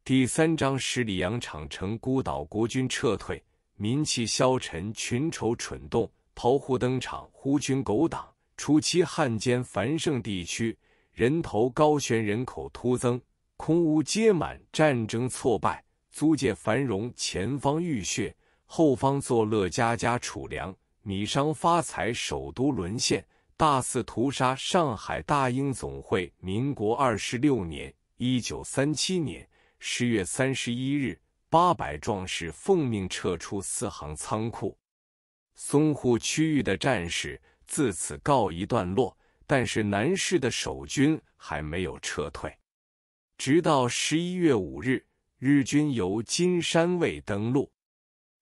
第3章十里洋场成孤岛，国军撤退，民气消沉，群筹蠢动，炮户登场，狐群狗党。初期汉奸繁盛地区，人头高悬，人口突增，空屋皆满，战争挫败，租界繁荣，前方浴血，后方作乐，家家储粮，米商发财，首都沦陷，大肆屠杀。上海大英总会，民国26年1937年10月31日，800壮士奉命撤出四行仓库。淞沪区域的战事自此告一段落，但是南市的守军还没有撤退。直到11月5日，日军由金山卫登陆。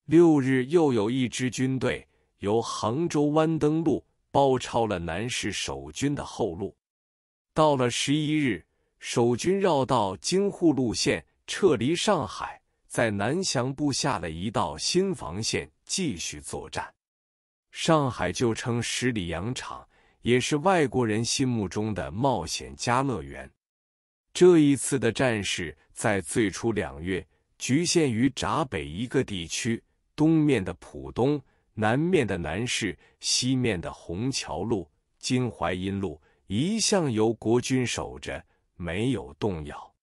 6日，又有一支军队由杭州湾登陆，包抄了南市守军的后路。到了11日，守军绕道京沪路线撤离上海，在南翔布下了一道新防线，继续作战。上海就称十里洋场，也是外国人心目中的冒险家乐园。这一次的战事在最初2月局限于闸北一个地区，东面的浦东，南面的南市，西面的虹桥路、金淮阴路一向由国军守着，没有动摇。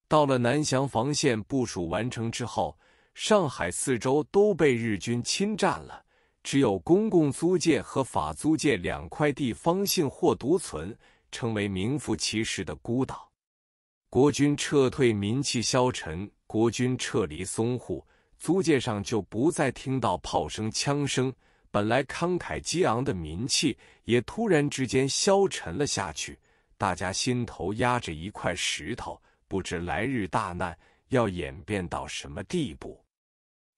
到了南翔防线部署完成之后，上海四周都被日军侵占了，只有公共租界和法租界2块地方幸或独存，成为名副其实的孤岛。国军撤退，民气消沉，国军撤离淞沪，租界上就不再听到炮声枪声，本来慷慨激昂的民气也突然之间消沉了下去，大家心头压着一块石头，不知来日大难要演变到什么地步。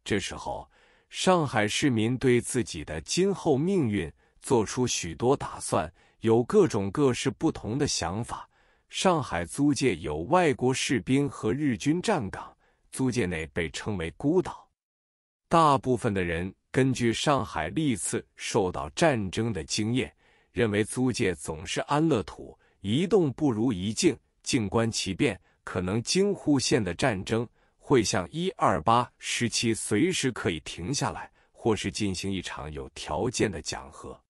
这时候，上海市民对自己的今后命运做出许多打算，有各种各式不同的想法。上海租界有外国士兵和日军站岗，租界内被称为孤岛。大部分的人根据上海历次受到战争的经验，认为租界总是安乐土，一动不如一静，静观其变，可能京沪线的战争会像128时期随时可以停下来，或是进行一场有条件的讲和。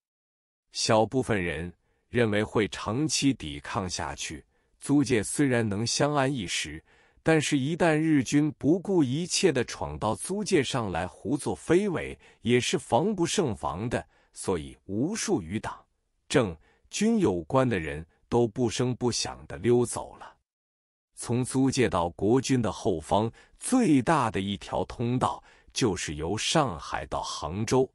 小部分人认为会长期抵抗下去，租界虽然能相安一时，但是一旦日军不顾一切地闯到租界上来胡作非为，也是防不胜防的。所以无数与党、政、军有关的人都不声不响地溜走了。从租界到国军的后方，最大的一条通道就是由上海到杭州。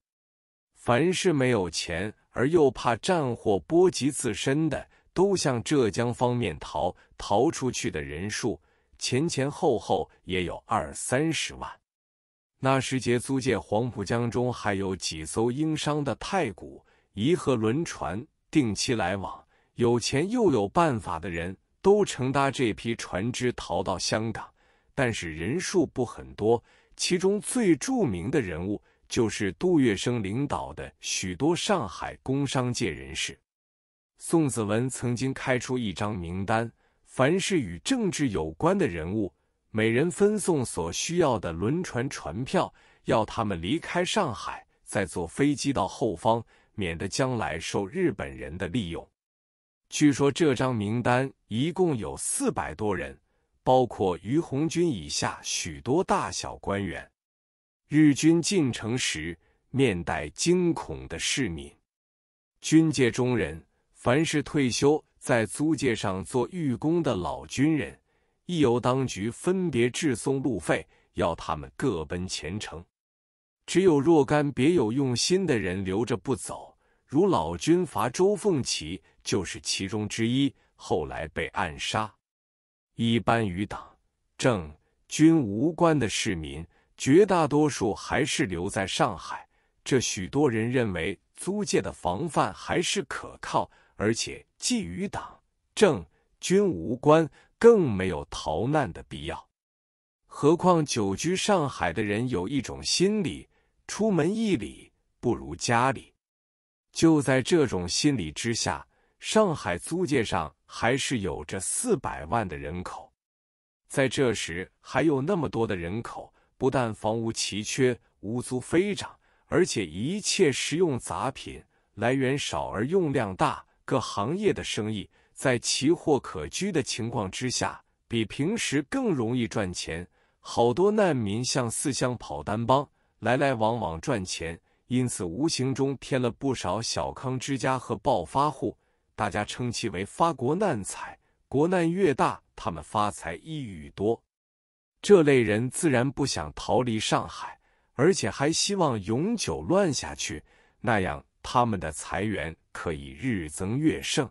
凡是没有钱而又怕战火波及自身的，都向浙江方面逃出去的人数前后也有20-30万。那时节租界黄浦江中还有几艘英商的太古、颐和轮船定期来往，有钱又有办法的人都乘搭这批船只逃到香港，但是人数不很多。其中最著名的人物就是杜月笙领导的许多上海工商界人士。宋子文曾经开出一张名单，凡是与政治有关的人物，每人分送所需要的轮船船票，要他们离开上海，再坐飞机到后方，免得将来受日本人的利用。据说这张名单一共有400多人，包括于鸿钧以下许多大小官员。日军进城时，面带惊恐的市民。军界中人，凡是退休在租界上做寓工的老军人，亦由当局分别致送路费，要他们各奔前程。只有若干别有用心的人留着不走，如老军阀周凤岐就是其中之一，后来被暗杀。一般与党、政、军无关的市民，绝大多数还是留在上海。这许多人认为租界的防范还是可靠，而且既与党、政、军无关，更没有逃难的必要。何况久居上海的人有一种心理，出门一里不如家里。就在这种心理之下，上海租界上还是有着400万的人口。在这时还有那么多的人口，不但房屋奇缺，物足飞涨，而且一切实用杂品来源少而用量大，各行业的生意在奇货可居的情况之下，比平时更容易赚钱。好多难民向四乡跑单帮，来来往往赚钱，因此无形中添了不少小康之家和暴发户，大家称其为发国难财。国难越大，他们发财亦愈多。这类人自然不想逃离上海，而且还希望永久乱下去，那样他们的财源可以日增月盛。